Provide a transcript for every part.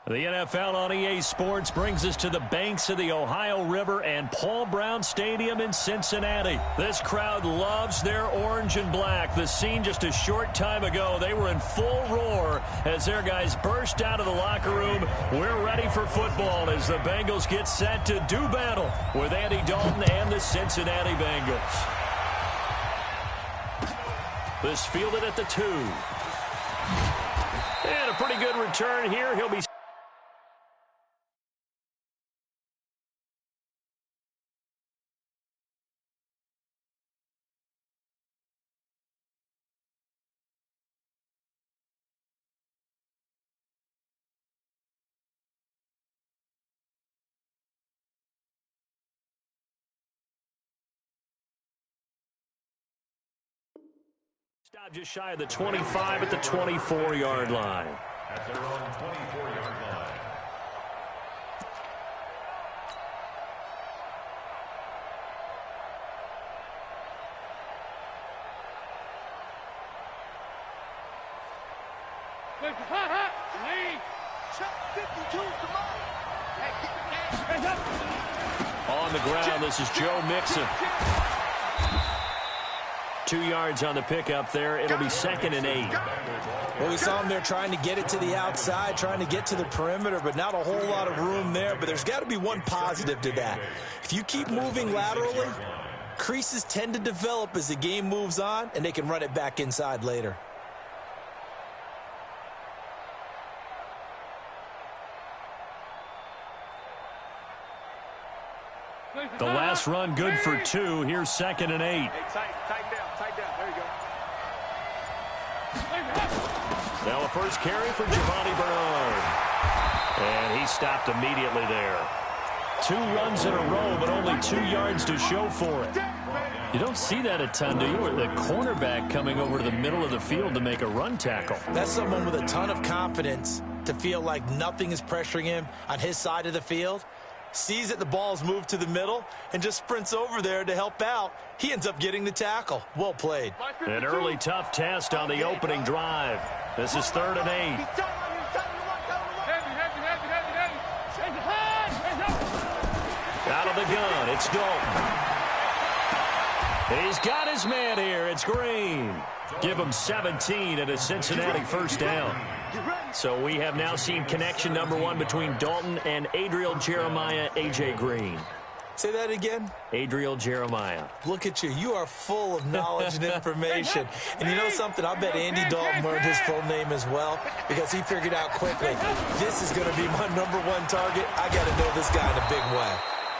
The NFL on EA Sports brings us to the banks of the Ohio River and Paul Brown Stadium in Cincinnati. This crowd loves their orange and black. The scene just a short time ago, they were in full roar as their guys burst out of the locker room. We're ready for football as the Bengals get set to do battle with Andy Dalton and the Cincinnati Bengals. This fielded at the 2. And a pretty good return here. He'll be stop just shy of the 25 at the 24-yard line. At their own 24-yard line. On the ground, this is Joe Mixon. 2 yards on the pickup there. It'll be 2nd and 8. Well, we saw him there trying to get it to the outside, trying to get to the perimeter, but not a whole lot of room there. But there's got to be one positive to that. If you keep moving laterally, creases tend to develop as the game moves on, and they can run it back inside later. The last run good for 2. Here's 2nd and 8. Hey, tighten down. There you go. Now a first carry for Giovanni Bernard. And he stopped immediately there. 2 runs in a row, but only 2 yards to show for it. You don't see that a ton, do you? The cornerback coming over to the middle of the field to make a run tackle. That's someone with a ton of confidence to feel like nothing is pressuring him on his side of the field. Sees that the ball's moved to the middle and just sprints over there to help out. He ends up getting the tackle. Well played. An early tough test on the opening drive. This is 3rd and 8. Out of the gun, it's Dalton. He's got his man here. It's Green. Give him 17 and a Cincinnati first down. So we have now seen connection number 1 between Dalton and Adriel Jeremiah, A.J. Green. Say that again. Adriel Jeremiah. Look at you. You are full of knowledge and information. And you know something? I bet Andy Dalton learned his full name as well because he figured out quickly, this is going to be my number 1 target. I got to know this guy in a big way.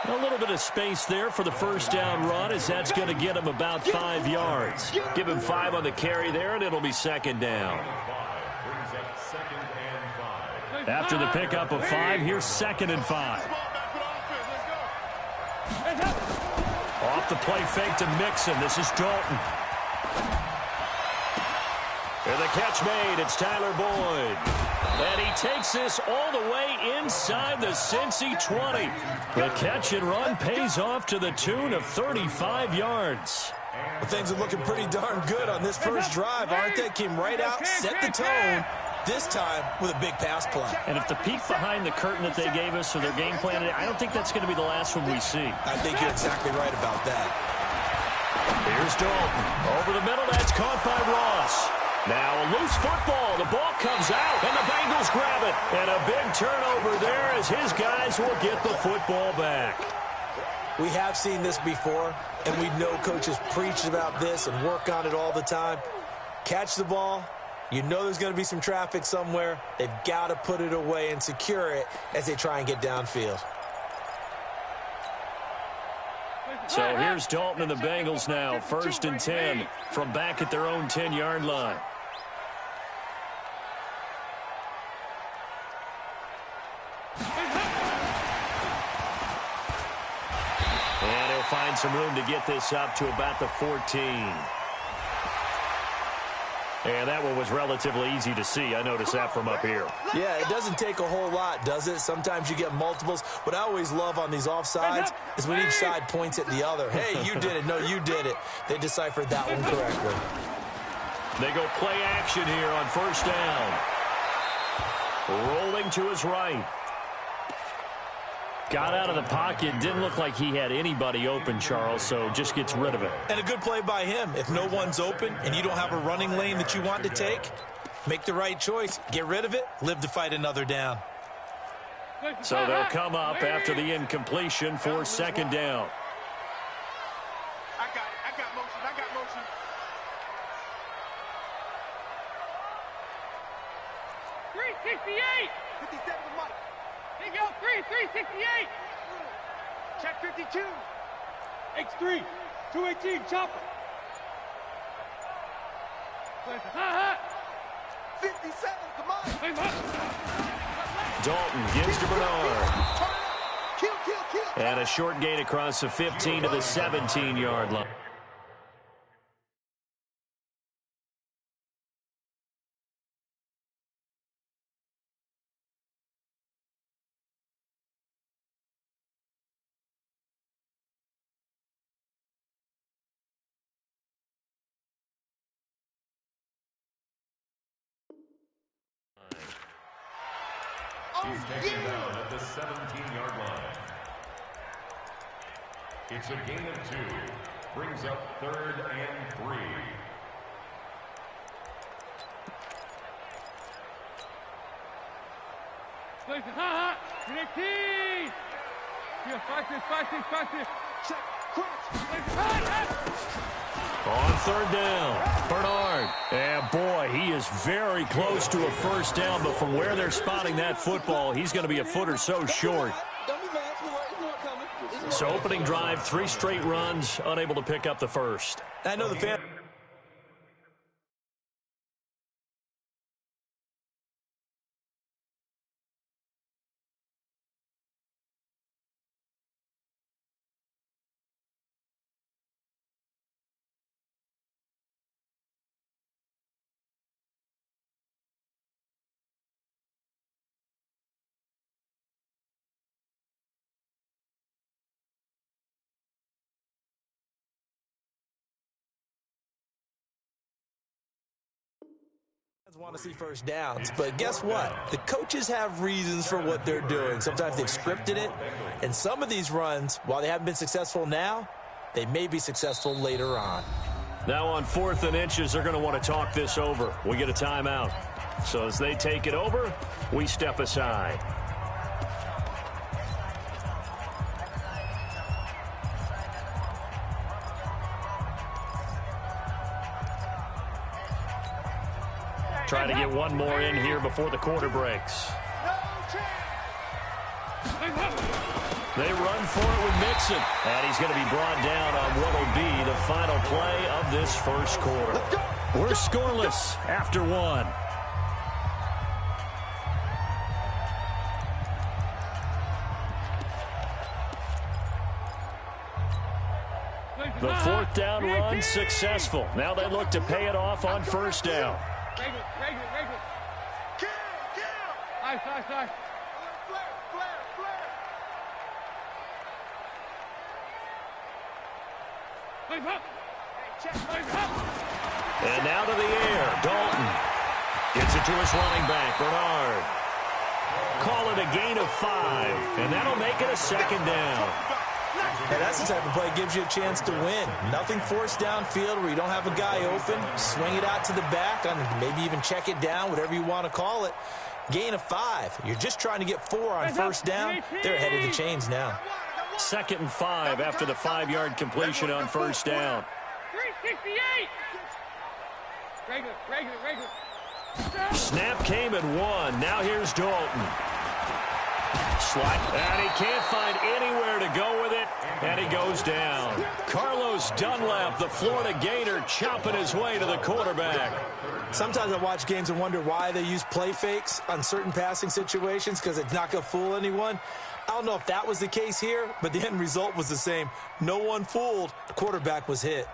A little bit of space there for the first down run as that's going to get him about 5 yards. Give him 5 on the carry there, and it'll be 2nd down. After the pickup of 5, here's 2nd and 5. Off the play fake to Mixon. This is Dalton. And the catch made. It's Tyler Boyd. And he takes this all the way inside the Cincy 20. The catch and run pays off to the tune of 35 yards. Well, things are looking pretty darn good on this first drive, aren't they? Came right out, set the tone, this time with a big pass play. And if the peek behind the curtain that they gave us or their game plan, I don't think that's going to be the last one we see. I think you're exactly right about that. Here's Dalton. Over the middle, that's caught by Ross. Now a loose football. The ball comes out, and the Bengals grab it. And a big turnover there as his guys will get the football back. We have seen this before, and we know coaches preach about this and work on it all the time. Catch the ball. You know there's going to be some traffic somewhere. They've got to put it away and secure it as they try and get downfield. So here's Dalton and the Bengals now. 1st and 10 from back at their own 10-yard line. And he'll find some room to get this up to about the 14. And that one was relatively easy to see. I noticed that from up here. Yeah, it doesn't take a whole lot, does it? Sometimes you get multiples. What I always love on these offsides is when each side points at the other. Hey, you did it. No, you did it. They deciphered that one correctly. They go play action here on 1st down. Rolling to his right. Got out of the pocket. Didn't look like he had anybody open, Charles, so just gets rid of it. And a good play by him. If no one's open and you don't have a running lane that you want to take, make the right choice. Get rid of it. Live to fight another down. So they'll come up after the incompletion for second down. I got motion. 368. 57 to Mike. Big L 368. Check 52. X3, 218, chopper. 57, come on. Dalton gives to Bernard. Kill. And a short gain across the 15 to the 17-yard line. He's taken down at the 17-yard line. It's a gain of 2. Brings up 3rd and 3. Check, On third down, Bernard. And boy, he is very close to a first down, but from where they're spotting that football, he's going to be a foot or so short. So opening drive, 3 straight runs, unable to pick up the first. I know the fan. Want to see first downs, but guess what? The coaches have reasons for what they're doing. Sometimes they've scripted it, and some of these runs, while they haven't been successful now, they may be successful later on. Now on 4th and inches, they're going to want to talk this over. We get a timeout. So as they take it over, we step aside. Trying to get one more in here before the quarter breaks. They run for it with Mixon. And he's going to be brought down on what will be the final play of this first quarter. We're scoreless after 1. The 4th down run successful. Now they look to pay it off on first down. Regular. Kill. Nice. Flare. And now to the air, Dalton. Gets it to his running back, Bernard. Call it a gain of 5, and that'll make it a second down. And that's the type of play that gives you a chance to win. Nothing forced downfield where you don't have a guy open. Swing it out to the back, and maybe even check it down, whatever you want to call it. Gain of 5. You're just trying to get 4 on first down. They're ahead of the chains now. 2nd and 5 after the 5-yard completion on first down. 368. Regular. Snap came at 1. Now here's Dalton. Slide, and he can't find anywhere to go with it, and he goes down. Carlos Dunlap, the Florida Gator, chopping his way to the quarterback. Sometimes I watch games and wonder why they use play fakes on certain passing situations, because it's not going to fool anyone. I don't know if that was the case here, but the end result was the same. No one fooled. The quarterback was hit.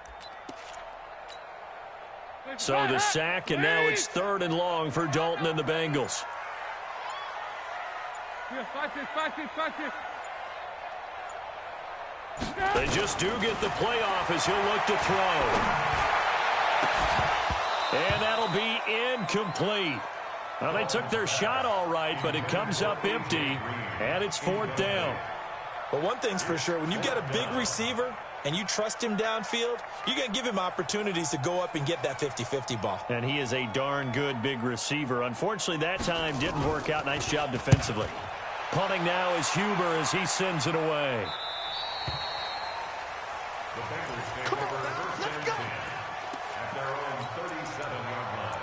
So the sack, and now it's 3rd and long for Dalton and the Bengals. They just do get the playoff as he'll look to throw. And that'll be incomplete. Well, they took their shot all right, but it comes up empty, and it's 4th down. But one thing's for sure, when you get a big receiver and you trust him downfield, you're going to give him opportunities to go up and get that 50-50 ball. And he is a darn good big receiver. Unfortunately, that time didn't work out. Nice job defensively. Punting now is Huber as he sends it away. Come on, let's go. At their own 37-yard line.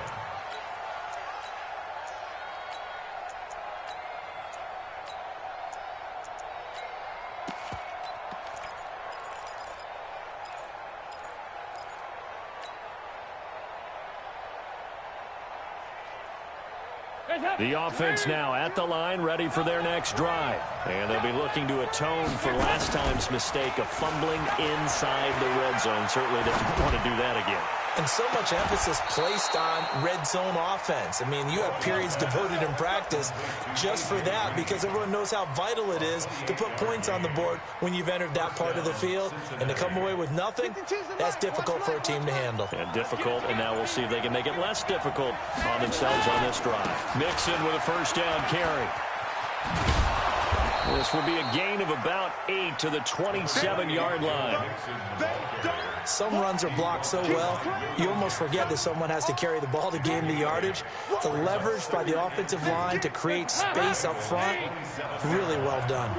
The offense now at the line, ready for their next drive. And they'll be looking to atone for last time's mistake of fumbling inside the red zone. Certainly they don't want to do that again. And so much emphasis placed on red zone offense. I mean, you have periods devoted in practice just for that because everyone knows how vital it is to put points on the board when you've entered that part of the field. And to come away with nothing, that's difficult for a team to handle. And difficult, and now we'll see if they can make it less difficult on themselves on this drive. Mixon with a first down carry. This will be a gain of about 8 to the 27-yard line. Some runs are blocked so well, you almost forget that someone has to carry the ball to gain the yardage. The leverage by the offensive line to create space up front, really well done.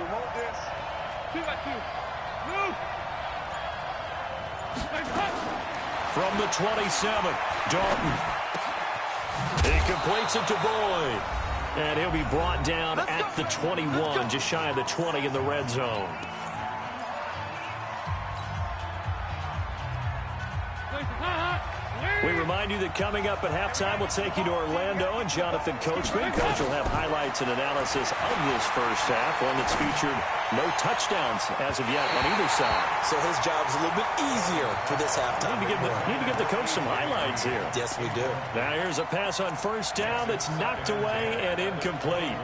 From the 27, Dalton. He completes it to Boyd. And he'll be brought down at the 21, just shy of the 20 in the red zone. We remind you that coming up at halftime, we'll take you to Orlando, and Jonathan Coachman. Coach will have highlights and analysis of this first half, one that's featured no touchdowns as of yet on either side. So his job's a little bit easier for this halftime. Need to give the coach some highlights here. Yes, we do. Now here's a pass on first down that's knocked away and incomplete.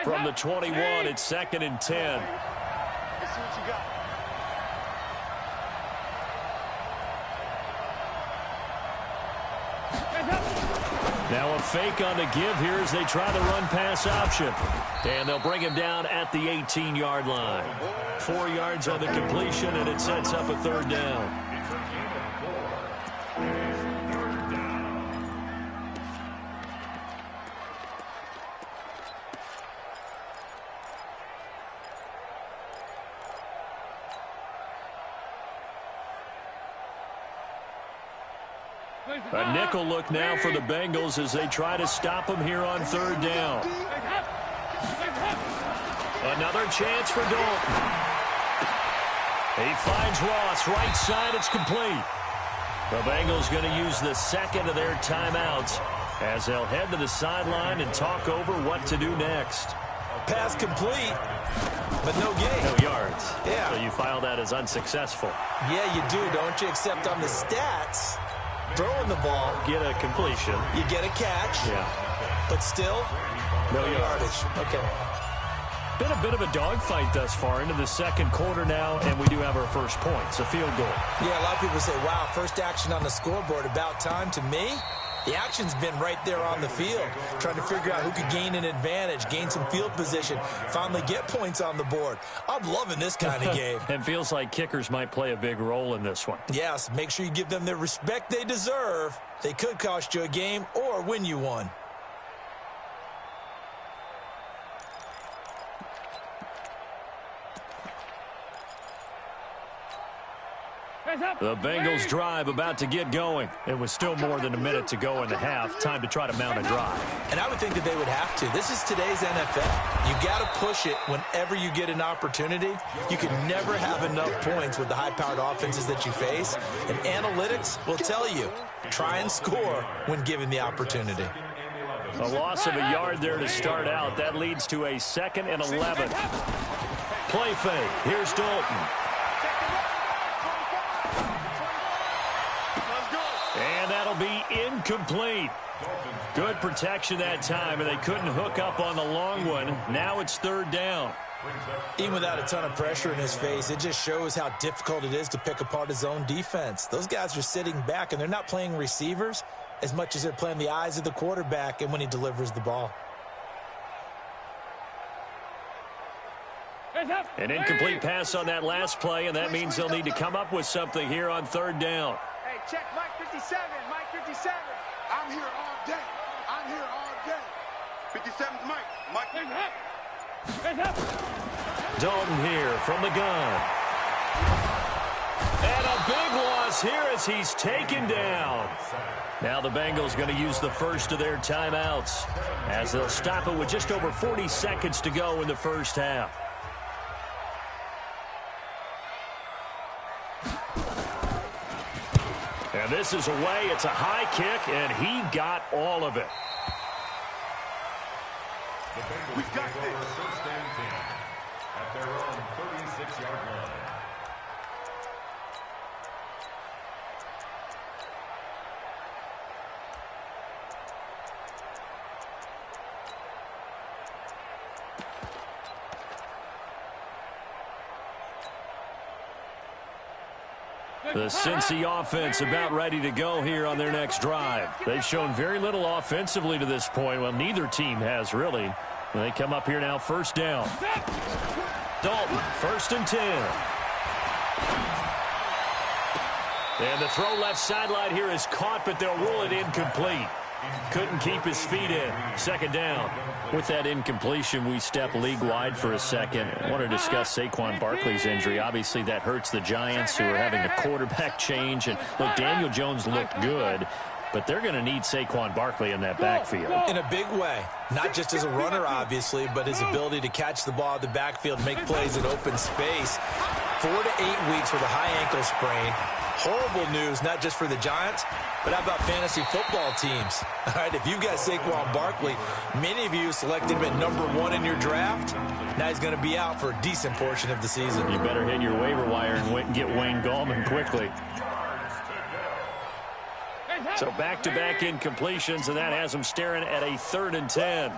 From the 21, it's 2nd and 10. Let's see what you got. Now a fake on the give here as they try the run-pass option. And they'll bring him down at the 18-yard line. 4 yards on the completion, and it sets up a 3rd down. A nickel look now for the Bengals as they try to stop him here on 3rd down. Another chance for Dalton. He finds Ross, right side, it's complete. The Bengals going to use the second of their timeouts as they'll head to the sideline and talk over what to do next. Pass complete, but no gain. No yards. Yeah. So you file that as unsuccessful. Yeah, you do, don't you? Except on the stats, throwing the ball, Get a completion. you get a catch, Yeah. but still, No yardage. Okay. Been a bit of a dogfight thus far into the second quarter now, and we do have our first points, a field goal. Yeah, a lot of people say, wow, first action on the scoreboard, about time. To me, the action's been right there on the field, trying to figure out who could gain an advantage, gain some field position, finally get points on the board. I'm loving this kind of game. And feels like kickers might play a big role in this one. Yes, make sure you give them the respect they deserve. They could cost you a game or win you one. The Bengals drive about to get going. It was still more than a minute to go in the half. Time to try to mount a drive. And I would think that they would have to. This is today's NFL. You got to push it whenever you get an opportunity. You can never have enough points with the high-powered offenses that you face. And analytics will tell you, try and score when given the opportunity. A loss of a yard there to start out. That leads to a 2nd and 11. Play fake. Here's Dalton. And that'll be incomplete. Good protection that time, and they couldn't hook up on the long one. Now it's third down. Even without a ton of pressure in his face, it just shows how difficult it is to pick apart his own defense. Those guys are sitting back, and they're not playing receivers as much as they're playing the eyes of the quarterback and when he delivers the ball. An incomplete pass on that last play, and that means they'll need to come up with something here on third down. Hey, check Mike 57. Mike 57. I'm here all day. I'm here all day. 57's Mike. Mike. Dalton here from the gun. And a big loss here as he's taken down. Now the Bengals going to use the first of their timeouts as they'll stop it with just over 40 seconds to go in the first half. And this is away. It's a high kick, and he got all of it. We got this. First and 10 at their own 36-yard line. The Cincy offense about ready to go here on their next drive. They've shown very little offensively to this point. Well, neither team has really. They come up here now, first down. Dalton, first and 10. And the throw left sideline here is caught, but they'll rule it incomplete. Couldn't keep his feet in. Second down. With that incompletion, we step league-wide for a second. I want to discuss Saquon Barkley's injury. Obviously, that hurts the Giants, who are having a quarterback change. And, look, Daniel Jones looked good, but they're going to need Saquon Barkley in that backfield. In a big way. Not just as a runner, obviously, but his ability to catch the ball in the backfield, make plays in open space. 4 to 8 weeks with a high ankle sprain. Horrible news, not just for the Giants, but how about fantasy football teams? All right, if you've got Saquon Barkley, many of you selected him at number 1 in your draft. Now he's going to be out for a decent portion of the season. You better hit your waiver wire and get Wayne Gallman quickly. So back-to-back incompletions, and that has him staring at a 3rd and 10.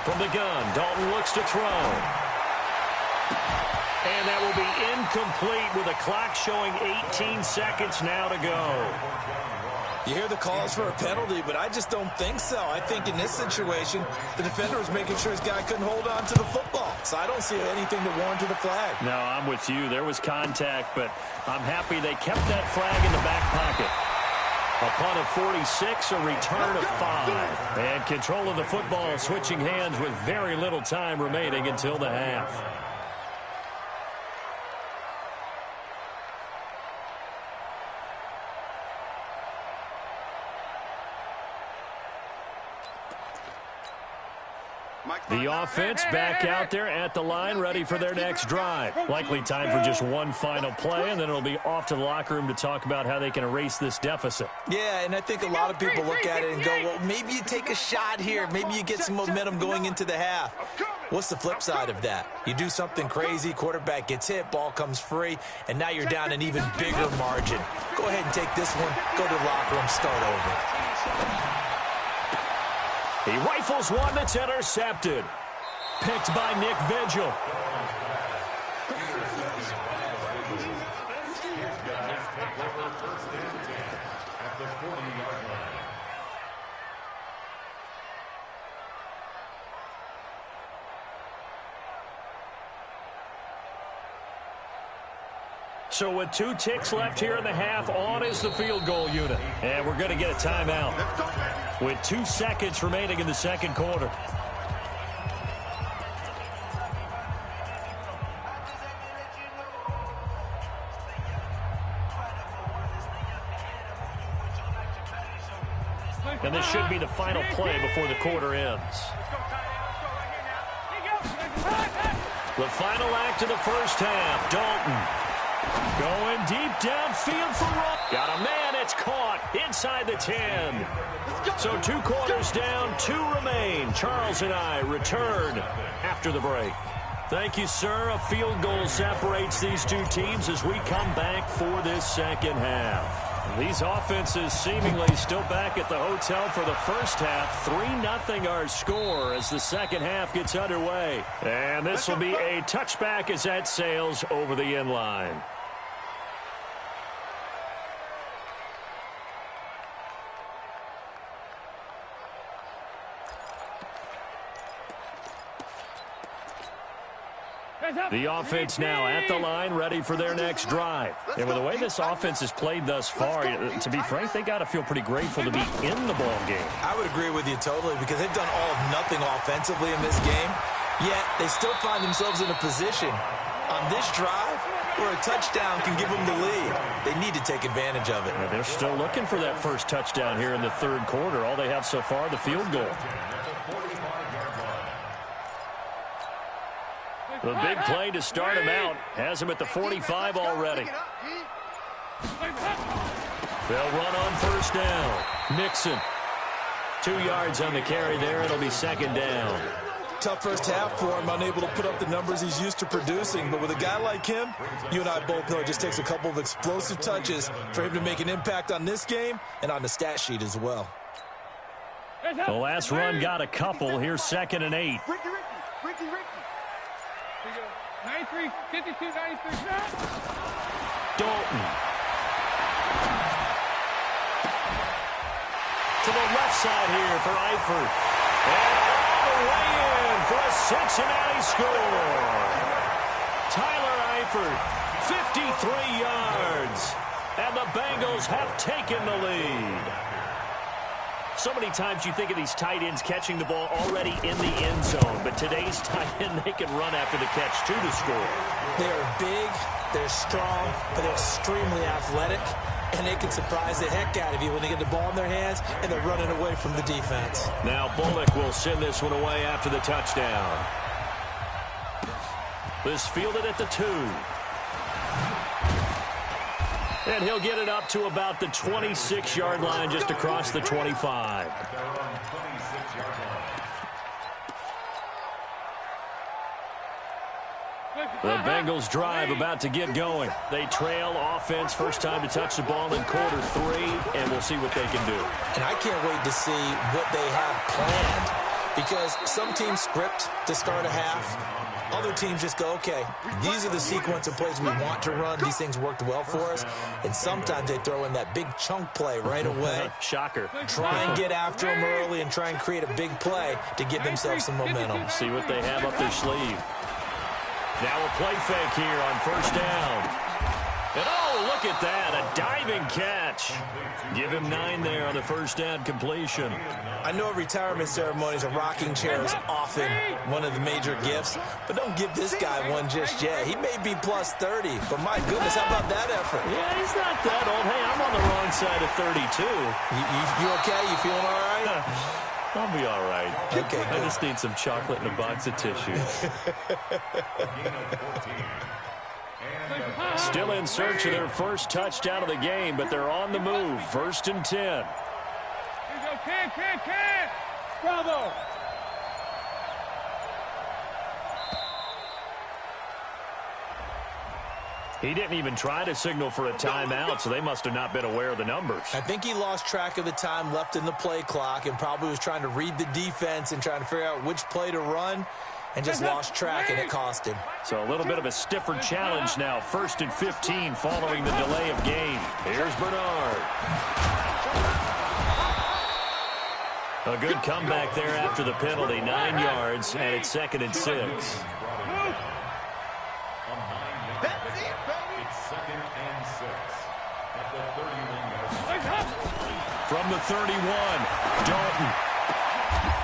From the gun, Dalton looks to throw. And that will be incomplete with a clock showing 18 seconds now to go. You hear the calls for a penalty, but I just don't think so. I think in this situation, the defender was making sure his guy couldn't hold on to the football. So I don't see anything to warrant a flag. No, I'm with you. There was contact, but I'm happy they kept that flag in the back pocket. A punt of 46, a return of 5. And control of the football switching hands with very little time remaining until the half. The offense back out there at the line, ready for their next drive. Likely time for just one final play, and then it'll be off to the locker room to talk about how they can erase this deficit. Yeah, and I think a lot of people look at it and go, well, maybe you take a shot here. Maybe you get some momentum going into the half. What's the flip side of that? You do something crazy, quarterback gets hit, ball comes free, and now you're down an even bigger margin. Go ahead and take this one, go to the locker room, start over. He rifles one that's intercepted. Picked by Nick Vigil. So with 2 ticks left here in the half, on is the field goal unit. And we're going to get a timeout with 2 seconds remaining in the second quarter. And this should be the final play before the quarter ends. The final act of the first half, Dalton. Going deep downfield for Rob. Got a man, it's caught inside the 10. So 2 quarters down, 2 remain. Charles and I return after the break. Thank you, sir. A field goal separates these 2 teams as we come back for this second half. These offenses seemingly still back at the hotel for the first half. 3-0 our score as the second half gets underway. And this will be a touchback as that sails over the end line. The offense now at the line, ready for their next drive. And with the way this offense has played thus far, to be frank, they got to feel pretty grateful to be in the ball game. I would agree with you totally because they've done all of nothing offensively in this game, yet they still find themselves in a position on this drive where a touchdown can give them the lead. They need to take advantage of it. Yeah, they're still looking for that first touchdown here in the third quarter. All they have so far, the field goal. The big play to start him out. Has him at the 45 already. They'll run on first down. Mixon. 2 yards on the carry there. It'll be second down. Tough first half for him, unable to put up the numbers he's used to producing. But with a guy like him, you and I both know it just takes a couple of explosive touches for him to make an impact on this game and on the stat sheet as well. The last run got a couple. Here's 2nd and 8. Ricky. 93, 52, 93. Dalton. To the left side here for Eifert. And all the way in for a Cincinnati score. Tyler Eifert, 53 yards. And the Bengals have taken the lead. So many times you think of these tight ends catching the ball already in the end zone, but today's tight end, they can run after the catch, too, to score. They're big, they're strong, but they're extremely athletic, and they can surprise the heck out of you when they get the ball in their hands and they're running away from the defense. Now Bullock will send this one away after the touchdown. This fielded at the 2. And he'll get it up to about the 26-yard line just across the 25. The Bengals drive about to get going. They trail offense, first time to touch the ball in quarter 3, and we'll see what they can do. And I can't wait to see what they have planned because some teams script to start a half. Other teams just go, okay, these are the sequence of plays we want to run. These things worked well for us. And sometimes they throw in that big chunk play right away. Shocker. Try and get after them early and try and create a big play to give themselves some momentum. See what they have up their sleeve. Now a play fake here on first down. And oh, look at that, a diving catch. Give him 9 there on the first down completion. I know at retirement ceremonies, a rocking chair is often one of the major gifts, but don't give this guy one just yet. He may be plus 30, but my goodness, how about that effort? Yeah, he's not that old. Hey, I'm on the wrong side of 32. You okay? You feeling all right? I'll be all right. Okay, I just need some chocolate and a box of tissues. Still in search of their first touchdown of the game, but they're on the move. 1st and 10. Here you go, Ken. Bravo. He didn't even try to signal for a timeout, so they must have not been aware of the numbers. I think he lost track of the time left in the play clock and probably was trying to read the defense and trying to figure out which play to run and just lost track, and it cost him. So a little bit of a stiffer challenge now. 1st and 15 following the delay of game. Here's Bernard. A good comeback there after the penalty. 9 yards, and it's 2nd and 6. From the 31, Dalton.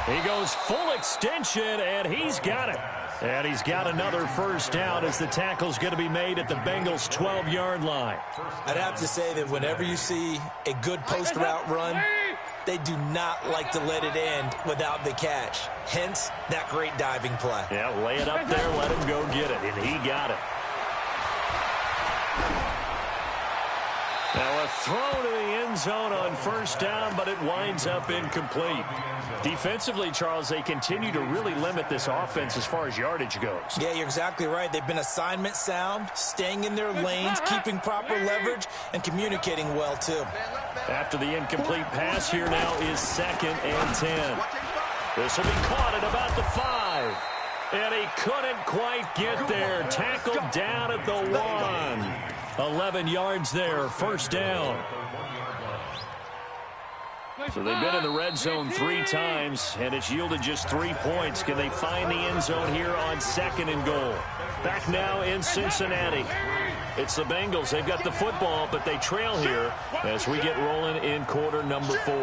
He goes full extension, and he's got it. And he's got another first down as the tackle's going to be made at the Bengals' 12-yard line. I'd have to say that whenever you see a good post route run, they do not like to let it end without the catch. Hence, that great diving play. Yeah, lay it up there, let him go get it, and he got it. Now a throw to the end zone on first down, but it winds up incomplete. Defensively, Charles, they continue to really limit this offense as far as yardage goes. Yeah, you're exactly right. They've been assignment sound, staying in their lanes, keeping proper leverage, and communicating well, too. After the incomplete pass, here now is 2nd and 10. This will be caught at about the 5. And he couldn't quite get there. Tackled down at the 1. 11 yards there, first down. So they've been in the red zone 3 times, and it's yielded just 3 points. Can they find the end zone here on 2nd and goal? Back now in Cincinnati. It's the Bengals. They've got the football, but they trail here as we get rolling in quarter number 4.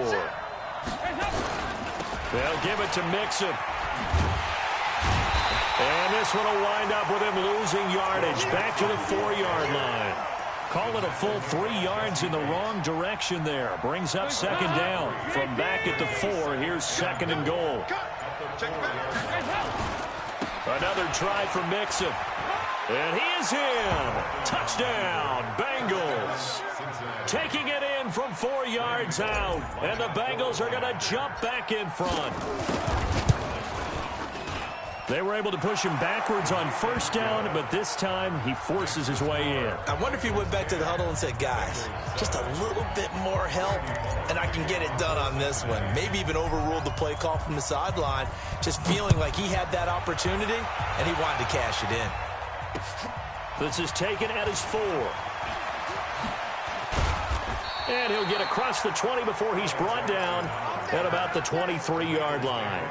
They'll give it to Mixon. And this one will wind up with him losing yardage. Back to the 4-yard line. Call it a full 3 yards in the wrong direction there. Brings up 2nd down. From back at the 4, here's 2nd and goal. Another try for Mixon. And he is in. Touchdown, Bengals. Taking it in from 4 yards out. And the Bengals are going to jump back in front. They were able to push him backwards on first down, but this time he forces his way in. I wonder if he went back to the huddle and said, guys, just a little bit more help, and I can get it done on this one. Maybe even overruled the play call from the sideline, just feeling like he had that opportunity, and he wanted to cash it in. This is taken at his 4. And he'll get across the 20 before he's brought down at about the 23-yard line.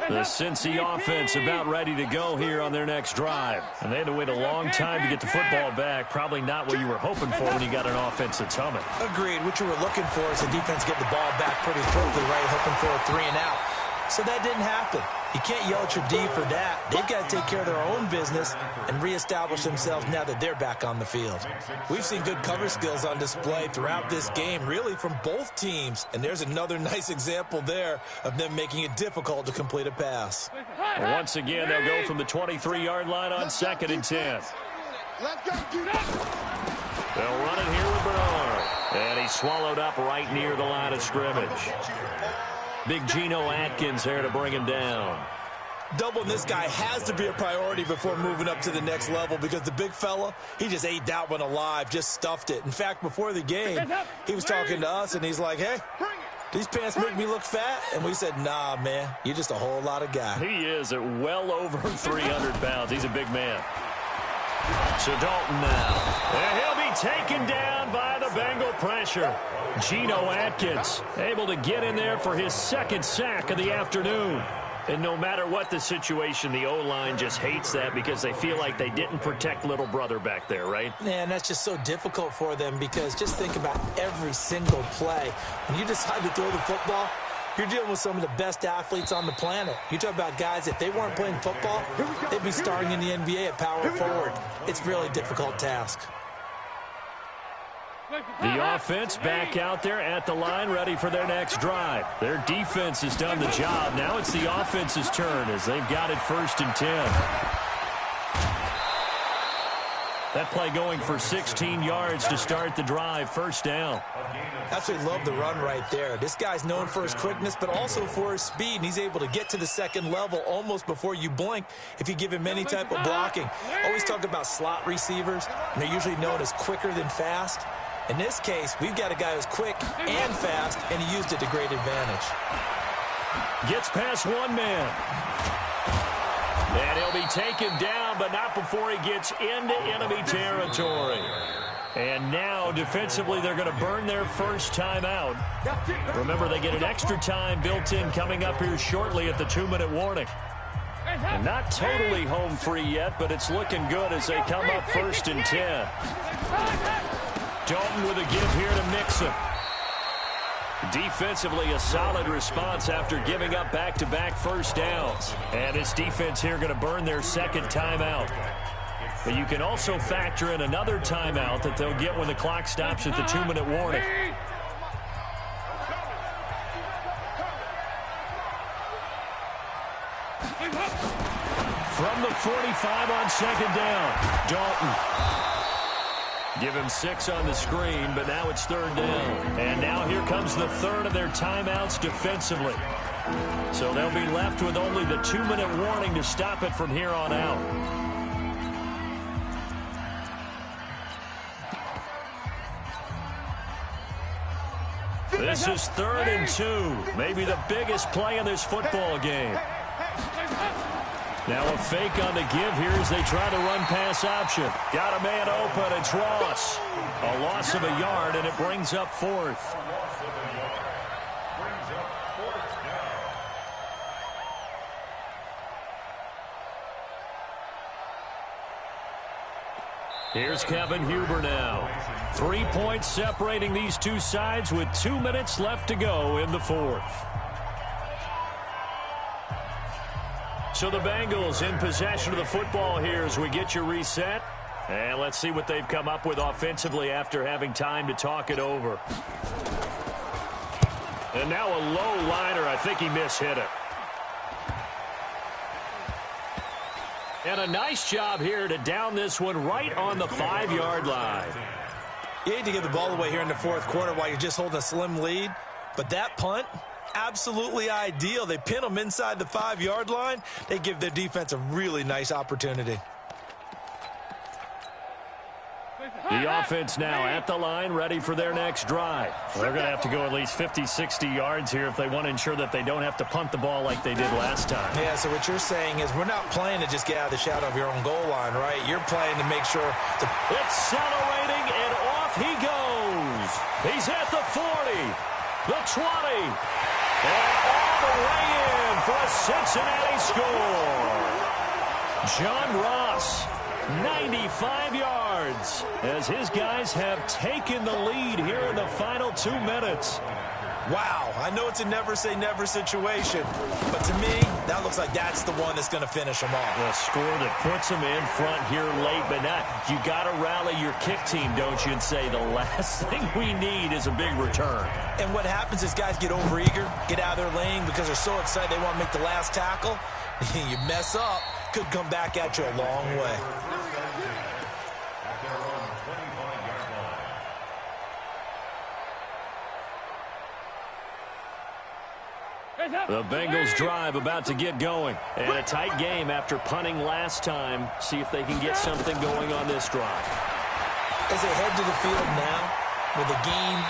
The Cincy offense about ready to go here on their next drive. And they had to wait a long time to get the football back. Probably not what you were hoping for when you got an offense that's humming. Agreed. What you were looking for is the defense get the ball back pretty quickly, right? Hoping for a 3 and out. So that didn't happen. You can't yell at your D for that. They've got to take care of their own business and reestablish themselves now that they're back on the field. We've seen good cover skills on display throughout this game, really from both teams. And there's another nice example there of them making it difficult to complete a pass. Well, once again, they'll go from the 23-yard line on 2nd and 10. They'll run it here with Bernard. And he's swallowed up right near the line of scrimmage. Big Geno Atkins there to bring him down. Doubling this guy has to be a priority before moving up to the next level because the big fella, he just ate that one alive, just stuffed it. In fact, before the game, he was talking to us, and he's like, hey, these pants make me look fat? And we said, nah, man, you're just a whole lot of guy. He is at well over 300 pounds. He's a big man. So Dalton now. And he'll be taken down by the Bengal pressure. Geno Atkins able to get in there for his 2nd sack of the afternoon. And no matter what the situation, the O-line just hates that because they feel like they didn't protect little brother back there, right? Man, that's just so difficult for them because just think about every single play. When you decide to throw the football, you're dealing with some of the best athletes on the planet. You talk about guys, if they weren't playing football, they'd be starring in the NBA at power forward. It's a really difficult task. The offense back out there at the line, ready for their next drive. Their defense has done the job. Now it's the offense's turn as they've got it 1st and 10. That play going for 16 yards to start the drive, 1st down. Absolutely love the run right there. This guy's known for his quickness, but also for his speed. And he's able to get to the 2nd level almost before you blink if you give him any type of blocking. Always talk about slot receivers, and they're usually known as quicker than fast. In this case, we've got a guy who's quick and fast, and he used it to great advantage. Gets past one man. And he'll be taken down, but not before he gets into enemy territory. And now, defensively, they're going to burn their first timeout. Remember, they get an extra time built in coming up here shortly at the 2-minute warning. And not totally home free yet, but it's looking good as they come up 1st and 10. Dalton with a give here to Mixon. Defensively, a solid response after giving up back-to-back first downs. And his defense here going to burn their 2nd timeout. But you can also factor in another timeout that they'll get when the clock stops at the 2-minute warning. From the 45 on second down, Dalton. Give him 6 on the screen, but now it's third down. And now here comes the third of their timeouts defensively. So they'll be left with only the 2-minute warning to stop it from here on out. This is 3rd and 2. Maybe the biggest play in this football game. Now a fake on the give here as they try to run pass option. Got a man open. It's Ross. A loss of a yard, and it brings up 4th. Here's Kevin Huber now. 3 points separating these two sides with 2 minutes left to go in the 4th. So the Bengals in possession of the football here as we get you reset. And let's see what they've come up with offensively after having time to talk it over. And now a low liner. I think he mishit it. And a nice job here to down this one right on the 5-yard line. You hate to give the ball away here in the 4th quarter while you're just holding a slim lead. But that punt, absolutely ideal. They pin them inside the 5-yard line. They give their defense a really nice opportunity. The offense now at the line, ready for their next drive. Well, they're going to have to go at least 50, 60 yards here if they want to ensure that they don't have to punt the ball like they did last time. Yeah, so what you're saying is we're not playing to just get out of the shadow of your own goal line, right? You're playing to make sure to... Accelerating, and off he goes. He's at the 40, the 20, and all the way in for a Cincinnati score. John Ross, 95 yards, as his guys have taken the lead here in the final 2 minutes. Wow, I know it's a never-say-never situation, but to me, that looks like that's the one that's going to finish them off. A score that puts them in front here late, but not. You got to rally your kick team, don't you, and say the last thing we need is a big return. And what happens is guys get overeager, get out of their lane because they're so excited they want to make the last tackle. You mess up, could come back at you a long way. The Bengals drive about to get going. And a tight game after punting last time. See if they can get something going on this drive. As they head to the field now, with the game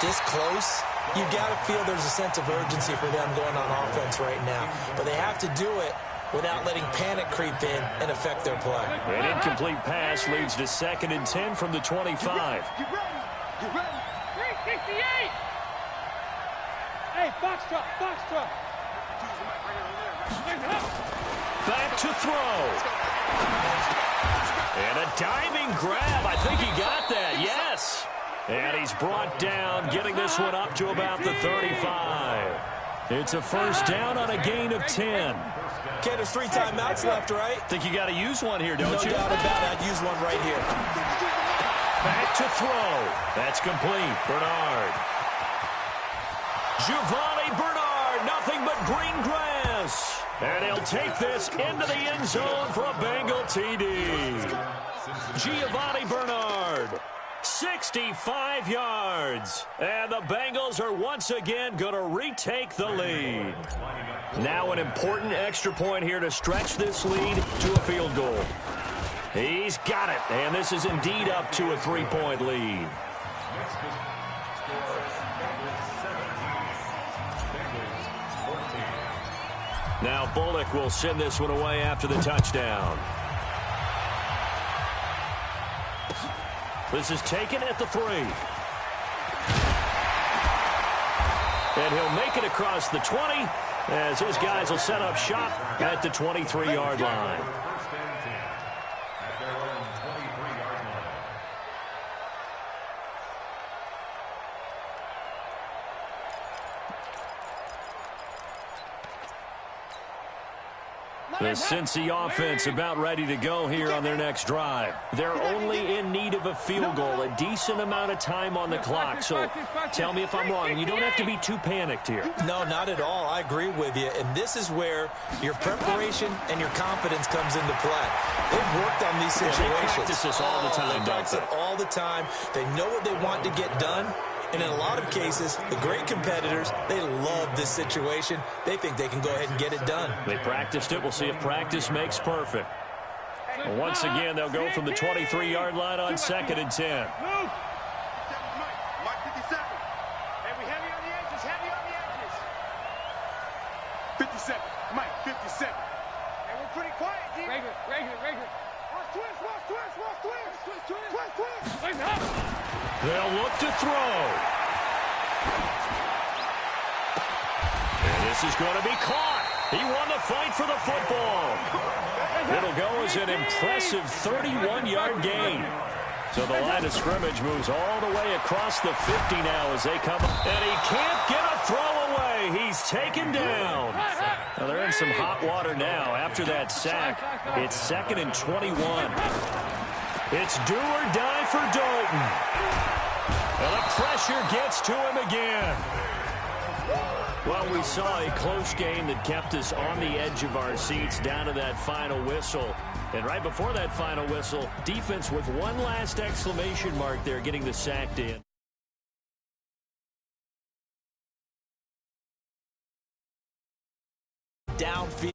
this close, you got to feel there's a sense of urgency for them going on offense right now. But they have to do it without letting panic creep in and affect their play. An incomplete pass leads to 2nd and 10 from the 25. Get ready. Get ready. 368. Hey, box truck, box truck. Back to throw. And a diving grab. I think he got that. Yes. And he's brought down, getting this one up to about the 35. It's a first down on a gain of 10. Okay, there's 3 timeouts left, right? Think you got to use one here, don't you? No doubt about it. I'd use one right here. Back to throw. That's complete. Bernard. Giovanni Bernard, nothing but green grass. And he'll take this into the end zone for a Bengal TD. Giovanni Bernard, 65 yards. And the Bengals are once again going to retake the lead. Now an important extra point here to stretch this lead to a field goal. He's got it, and this is indeed up to a 3-point lead. Now Bullock will send this one away after the touchdown. This is taken at the 3. And he'll make it across the 20 as his guys will set up shop at the 23-yard line. The Cincy offense about ready to go here on their next drive. They're only in need of a field goal, a decent amount of time on the clock. So tell me if I'm wrong. You don't have to be too panicked here. No, not at all. I agree with you. And this is where your preparation and your confidence comes into play. They've worked on these situations. They practice this all the time, They practice it all the time. They know what they want to get done. And in a lot of cases, the great competitors, they love this situation. They think they can go ahead and get it done. They practiced it. We'll see if practice makes perfect. Well, once again, they'll go from the 23-yard line on 2nd and 10. Mike, 57. Hey, we heavy on the edges, heavy on the edges. 57. Mike, 57. Hey, we're pretty quiet, D. Regular. Watch twist. Listen up. They'll look to throw. And this is going to be caught. He won the fight for the football. It'll go as an impressive 31-yard gain. So the line of scrimmage moves all the way across the 50 now as they come up. And he can't get a throw away. He's taken down. Now they're in some hot water now after that sack. It's 2nd and 21. It's do or die for Dalton. And the pressure gets to him again. Well, we saw a close game that kept us on the edge of our seats down to that final whistle. And right before that final whistle, defense with one last exclamation mark there getting the sack in. Downfield.